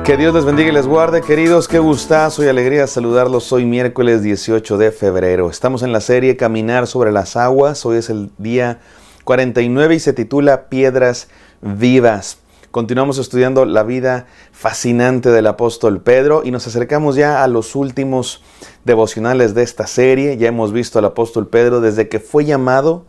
Que Dios les bendiga y les guarde, queridos, qué gustazo y alegría saludarlos. Hoy miércoles 18 de febrero. Estamos en la serie Caminar sobre las aguas. Hoy es el día 49 y se titula Piedras Vivas. Continuamos estudiando la vida fascinante del apóstol Pedro y nos acercamos ya a los últimos devocionales de esta serie. Ya hemos visto al apóstol Pedro desde que fue llamado,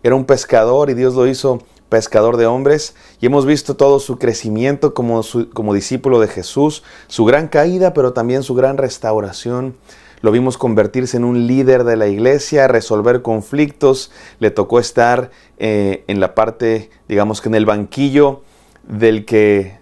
era un pescador y Dios lo hizo pescador de hombres, y hemos visto todo su crecimiento como discípulo de Jesús, su gran caída, pero también su gran restauración. Lo vimos convertirse en un líder de la iglesia, resolver conflictos. Le tocó estar en la parte, digamos que en el banquillo del que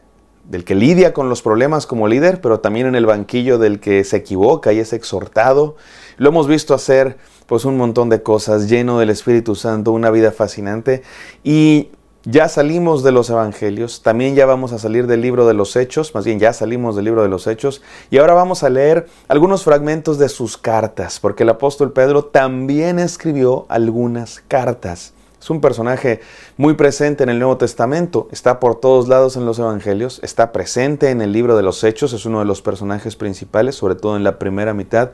lidia con los problemas como líder, pero también en el banquillo del que se equivoca y es exhortado. Lo hemos visto hacer pues un montón de cosas, lleno del Espíritu Santo, una vida fascinante. Y ya salimos de los evangelios, también ya vamos a salir del libro de los Hechos, más bien ya salimos del libro de los Hechos, y ahora vamos a leer algunos fragmentos de sus cartas, porque el apóstol Pedro también escribió algunas cartas. Es un personaje muy presente en el Nuevo Testamento, está por todos lados en los evangelios, está presente en el libro de los Hechos, es uno de los personajes principales, sobre todo en la primera mitad.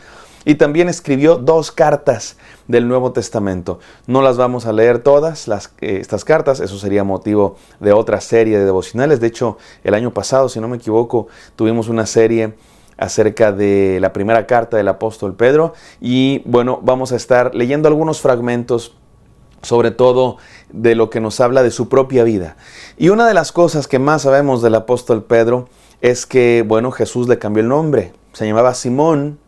Y también escribió 2 cartas del Nuevo Testamento. No las vamos a leer todas, estas cartas, eso sería motivo de otra serie de devocionales. De hecho, el año pasado, si no me equivoco, tuvimos una serie acerca de la primera carta del apóstol Pedro. Y bueno, vamos a estar leyendo algunos fragmentos, sobre todo de lo que nos habla de su propia vida. Y una de las cosas que más sabemos del apóstol Pedro es que, bueno, Jesús le cambió el nombre. Se llamaba Simón,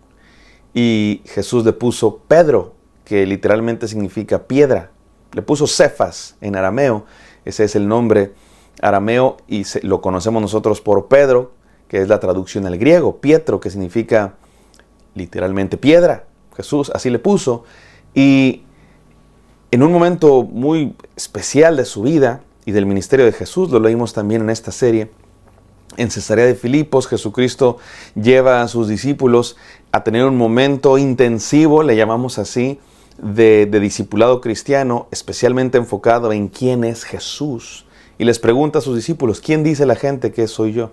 y Jesús le puso Pedro, que literalmente significa piedra. Le puso Cefas en arameo, ese es el nombre arameo y lo conocemos nosotros por Pedro, que es la traducción al griego. Pietro, que significa literalmente piedra. Jesús así le puso. Y en un momento muy especial de su vida y del ministerio de Jesús, lo leímos también en esta serie, en Cesarea de Filipos, Jesucristo lleva a sus discípulos a tener un momento intensivo, le llamamos así, de discipulado cristiano, especialmente enfocado en quién es Jesús. Y les pregunta a sus discípulos, ¿quién dice la gente que soy yo?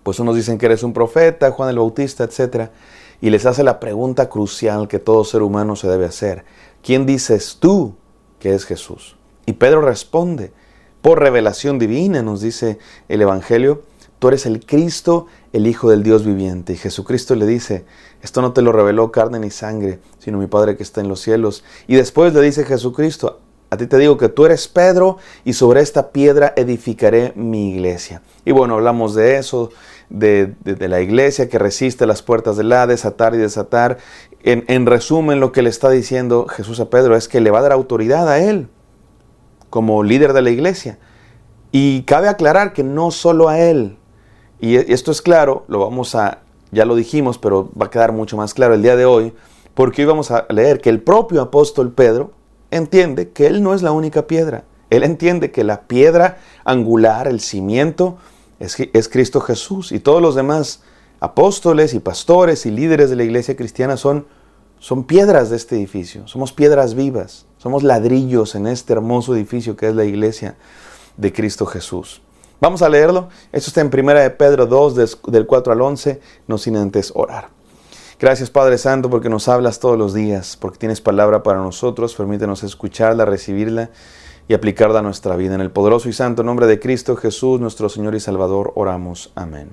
Pues unos dicen que eres un profeta, Juan el Bautista, etc. Y les hace la pregunta crucial que todo ser humano se debe hacer. ¿Quién dices tú que es Jesús? Y Pedro responde, por revelación divina, nos dice el Evangelio, tú eres el Cristo, el Hijo del Dios viviente. Y Jesucristo le dice, esto no te lo reveló carne ni sangre, sino mi Padre que está en los cielos. Y después le dice Jesucristo, a ti te digo que tú eres Pedro, y sobre esta piedra edificaré mi iglesia. Y bueno, hablamos de eso, de la iglesia que resiste las puertas del Hades, atar y desatar. En resumen, lo que le está diciendo Jesús a Pedro es que le va a dar autoridad a él como líder de la iglesia. Y cabe aclarar que no solo a él, y esto es claro, ya lo dijimos, pero va a quedar mucho más claro el día de hoy, porque hoy vamos a leer que el propio apóstol Pedro entiende que él no es la única piedra. Él entiende que la piedra angular, el cimiento, es Cristo Jesús, y todos los demás apóstoles y pastores y líderes de la iglesia cristiana son piedras de este edificio, somos piedras vivas, somos ladrillos en este hermoso edificio que es la iglesia de Cristo Jesús. Vamos a leerlo. Esto está en 1 de Pedro 2, del 4 al 11, no sin antes orar. Gracias, Padre Santo, porque nos hablas todos los días, porque tienes palabra para nosotros. Permítenos escucharla, recibirla y aplicarla a nuestra vida. En el poderoso y santo nombre de Cristo Jesús, nuestro Señor y Salvador, oramos. Amén.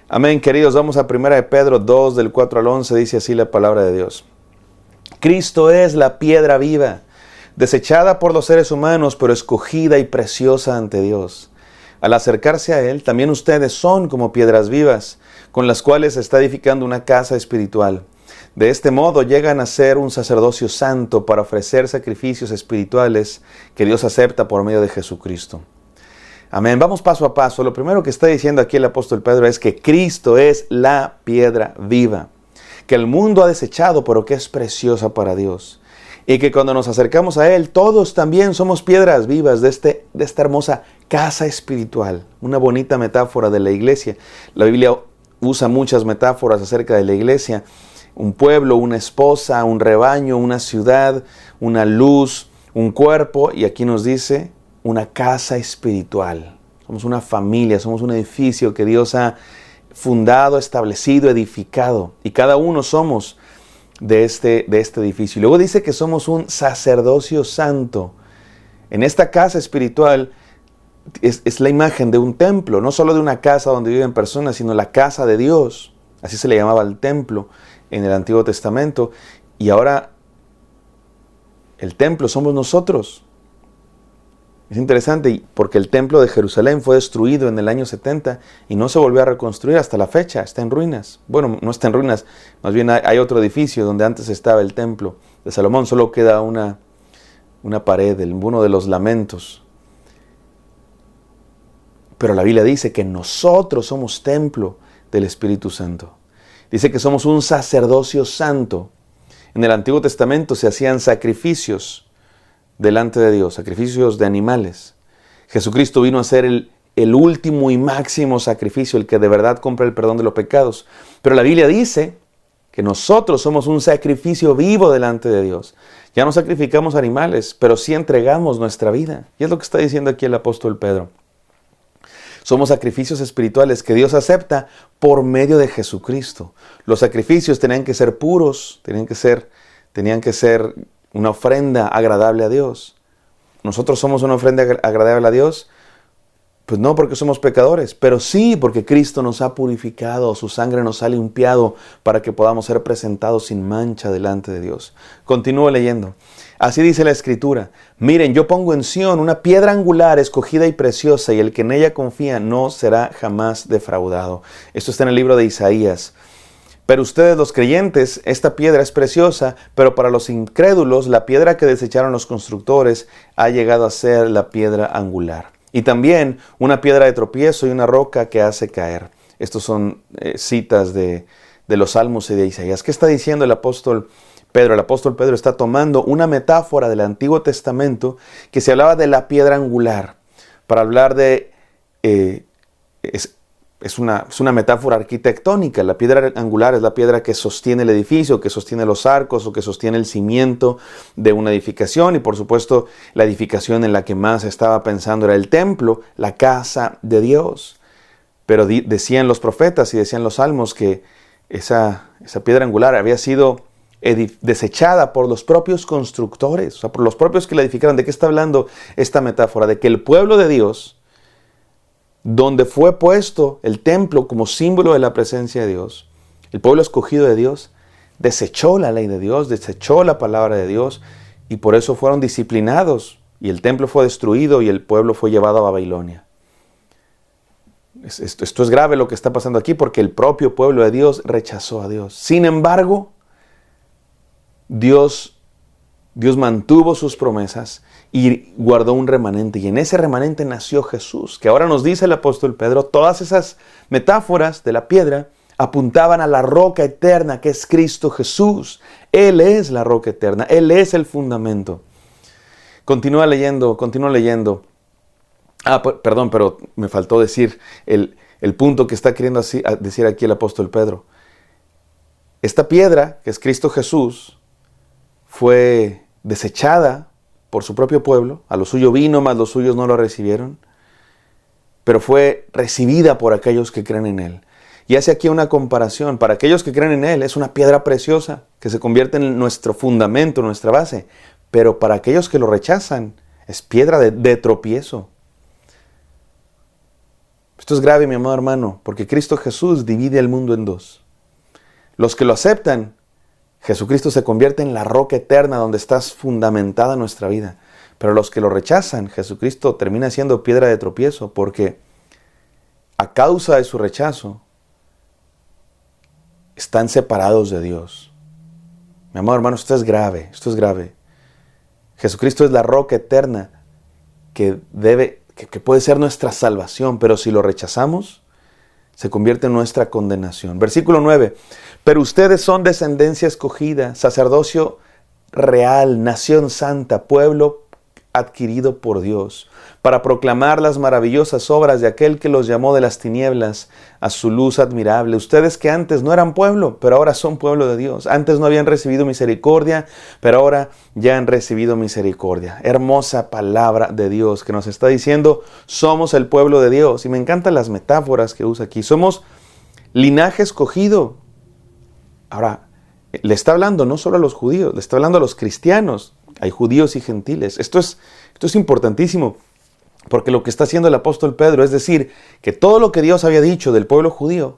Amén, queridos. Vamos a 1 de Pedro 2, del 4 al 11, dice así la palabra de Dios. Cristo es la piedra viva, desechada por los seres humanos, pero escogida y preciosa ante Dios. Al acercarse a Él, también ustedes son como piedras vivas, con las cuales se está edificando una casa espiritual. De este modo llegan a ser un sacerdocio santo para ofrecer sacrificios espirituales que Dios acepta por medio de Jesucristo. Amén. Vamos paso a paso. Lo primero que está diciendo aquí el apóstol Pedro es que Cristo es la piedra viva, que el mundo ha desechado, pero que es preciosa para Dios. Y que cuando nos acercamos a Él, todos también somos piedras vivas de esta hermosa casa espiritual. Una bonita metáfora de la iglesia. La Biblia usa muchas metáforas acerca de la iglesia. Un pueblo, una esposa, un rebaño, una ciudad, una luz, un cuerpo. Y aquí nos dice una casa espiritual. somos una familia, somos un edificio que Dios ha fundado, establecido, edificado. Y cada uno somos de este edificio. Y luego dice que somos un sacerdocio santo. En esta casa espiritual es la imagen de un templo, no solo de una casa donde viven personas, sino la casa de Dios. Así se le llamaba al templo en el Antiguo Testamento. Y ahora el templo somos nosotros. Es interesante porque el templo de Jerusalén fue destruido en el año 70 y no se volvió a reconstruir hasta la fecha, está en ruinas. Bueno, no está en ruinas, más bien hay otro edificio donde antes estaba el templo de Salomón, solo queda una pared, uno de los lamentos. Pero la Biblia dice que nosotros somos templo del Espíritu Santo. Dice que somos un sacerdocio santo. En el Antiguo Testamento se hacían sacrificios delante de Dios, sacrificios de animales. Jesucristo vino a ser el último y máximo sacrificio, el que de verdad compra el perdón de los pecados. Pero la Biblia dice que nosotros somos un sacrificio vivo delante de Dios. Ya no sacrificamos animales, pero sí entregamos nuestra vida. Y es lo que está diciendo aquí el apóstol Pedro. Somos sacrificios espirituales que Dios acepta por medio de Jesucristo. Los sacrificios tenían que ser puros, tenían que ser una ofrenda agradable a Dios. ¿Nosotros somos una ofrenda agradable a Dios? Pues no porque somos pecadores, pero sí porque Cristo nos ha purificado, su sangre nos ha limpiado para que podamos ser presentados sin mancha delante de Dios. Continúo leyendo. Así dice la Escritura: miren, yo pongo en Sión una piedra angular, escogida y preciosa, y el que en ella confía no será jamás defraudado. Esto está en el libro de Isaías. Pero ustedes los creyentes, esta piedra es preciosa, pero para los incrédulos, la piedra que desecharon los constructores ha llegado a ser la piedra angular. Y también una piedra de tropiezo y una roca que hace caer. Estos son citas de los Salmos y de Isaías. ¿Qué está diciendo el apóstol Pedro? El apóstol Pedro está tomando una metáfora del Antiguo Testamento que se hablaba de la piedra angular, para hablar de... Es una metáfora arquitectónica. La piedra angular es la piedra que sostiene el edificio, que sostiene los arcos o que sostiene el cimiento de una edificación. Y por supuesto, la edificación en la que más estaba pensando era el templo, la casa de Dios. Pero decían los profetas y decían los salmos que esa piedra angular había sido desechada por los propios constructores, o sea, por los propios que la edificaron. ¿De qué está hablando esta metáfora? De que el pueblo de Dios, donde fue puesto el templo como símbolo de la presencia de Dios, el pueblo escogido de Dios desechó la ley de Dios, desechó la palabra de Dios, y por eso fueron disciplinados, y el templo fue destruido y el pueblo fue llevado a Babilonia. Esto es grave lo que está pasando aquí, porque el propio pueblo de Dios rechazó a Dios. Sin embargo, Dios mantuvo sus promesas y guardó un remanente. Y en ese remanente nació Jesús, que ahora nos dice el apóstol Pedro, todas esas metáforas de la piedra apuntaban a la roca eterna que es Cristo Jesús. Él es la roca eterna, Él es el fundamento. Continúa leyendo. Perdón, pero me faltó decir el punto que está queriendo decir aquí el apóstol Pedro. Esta piedra, que es Cristo Jesús, fue desechada por su propio pueblo. A lo suyo vino, mas los suyos no lo recibieron. Pero fue recibida por aquellos que creen en Él. Y hace aquí una comparación. Para aquellos que creen en Él es una piedra preciosa que se convierte en nuestro fundamento, nuestra base. Pero para aquellos que lo rechazan es piedra de tropiezo. Esto es grave, mi amado hermano, porque Cristo Jesús divide el mundo en dos. Los que lo aceptan, Jesucristo se convierte en la roca eterna donde está fundamentada nuestra vida. Pero los que lo rechazan, Jesucristo termina siendo piedra de tropiezo, porque a causa de su rechazo están separados de Dios. Mi amado hermano, esto es grave. Jesucristo es la roca eterna que puede ser nuestra salvación, pero si lo rechazamos, se convierte en nuestra condenación. Versículo 9. Pero ustedes son descendencia escogida, sacerdocio real, nación santa, pueblo adquirido por Dios, para proclamar las maravillosas obras de aquel que los llamó de las tinieblas a su luz admirable. Ustedes que antes no eran pueblo, pero ahora son pueblo de Dios. Antes no habían recibido misericordia, pero ahora ya han recibido misericordia. Hermosa palabra de Dios que nos está diciendo, somos el pueblo de Dios. Y me encantan las metáforas que usa aquí. Somos linaje escogido. Ahora, le está hablando no solo a los judíos, le está hablando a los cristianos. Hay judíos y gentiles. Esto es importantísimo, porque lo que está haciendo el apóstol Pedro es decir que todo lo que Dios había dicho del pueblo judío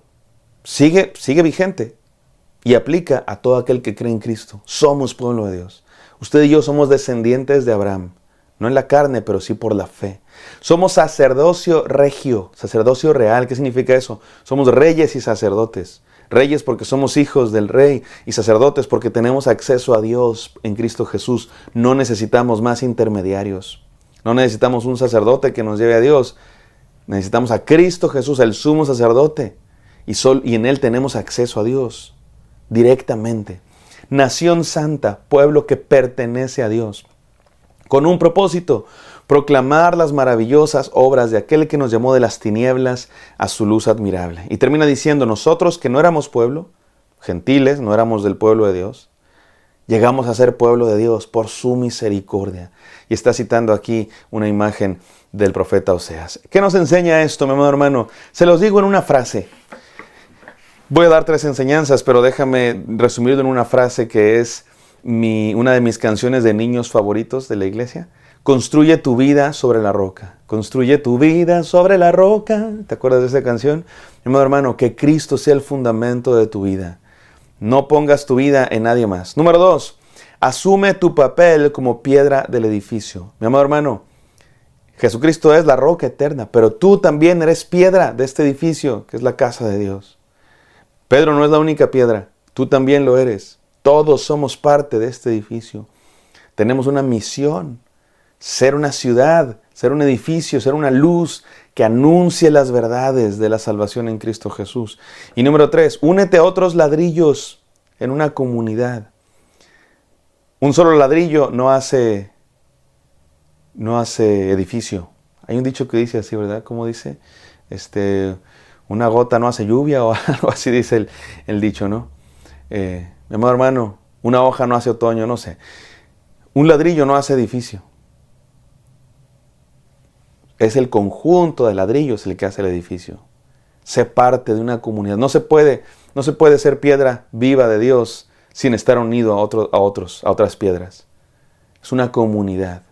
sigue vigente y aplica a todo aquel que cree en Cristo. Somos pueblo de Dios. Usted y yo somos descendientes de Abraham, no en la carne, pero sí por la fe. Somos sacerdocio regio, sacerdocio real. ¿Qué significa eso? Somos reyes y sacerdotes. Reyes porque somos hijos del rey y sacerdotes porque tenemos acceso a Dios en Cristo Jesús. No necesitamos más intermediarios. No necesitamos un sacerdote que nos lleve a Dios. Necesitamos a Cristo Jesús, el sumo sacerdote. Y en Él tenemos acceso a Dios directamente. Nación santa, pueblo que pertenece a Dios. Con un propósito, proclamar las maravillosas obras de aquel que nos llamó de las tinieblas a su luz admirable. Y termina diciendo, nosotros que no éramos pueblo, gentiles, no éramos del pueblo de Dios, llegamos a ser pueblo de Dios por su misericordia. Y está citando aquí una imagen del profeta Oseas. ¿Qué nos enseña esto, mi amado hermano? Se los digo en una frase. Voy a dar 3 enseñanzas, pero déjame resumirlo en una frase que es una de mis canciones de niños favoritos de la iglesia. Construye tu vida sobre la roca. Construye tu vida sobre la roca. ¿Te acuerdas de esa canción? Mi amado hermano, que Cristo sea el fundamento de tu vida. No pongas tu vida en nadie más. Número 2, asume tu papel como piedra del edificio. Mi amado hermano, Jesucristo es la roca eterna, pero tú también eres piedra de este edificio, que es la casa de Dios. Pedro no es la única piedra, tú también lo eres. Todos somos parte de este edificio. Tenemos una misión, ser una ciudad, ser un edificio, ser una luz que anuncie las verdades de la salvación en Cristo Jesús. Y número 3, únete a otros ladrillos en una comunidad. Un solo ladrillo no hace edificio. Hay un dicho que dice así, ¿verdad? ¿Cómo dice? Una gota no hace lluvia o algo así dice el dicho, ¿no? Mi amado hermano, una hoja no hace otoño, no sé. Un ladrillo no hace edificio. Es el conjunto de ladrillos el que hace el edificio. Sé parte de una comunidad. No se puede ser piedra viva de Dios sin estar unido a otras piedras. Es una comunidad.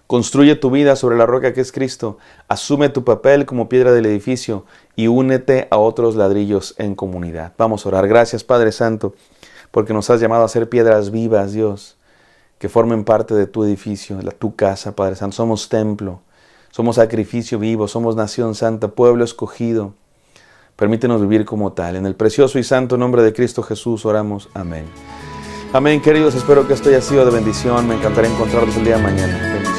Construye tu vida sobre la roca que es Cristo. Asume tu papel como piedra del edificio y únete a otros ladrillos en comunidad. Vamos a orar. Gracias, Padre Santo, porque nos has llamado a ser piedras vivas, Dios, que formen parte de tu edificio, tu casa, Padre Santo. Somos templo, somos sacrificio vivo, somos nación santa, pueblo escogido. Permítenos vivir como tal. En el precioso y santo nombre de Cristo Jesús oramos. Amén. Amén, queridos. Espero que esto haya sido de bendición. Me encantaría encontrarlos el día de mañana. Bendiciones.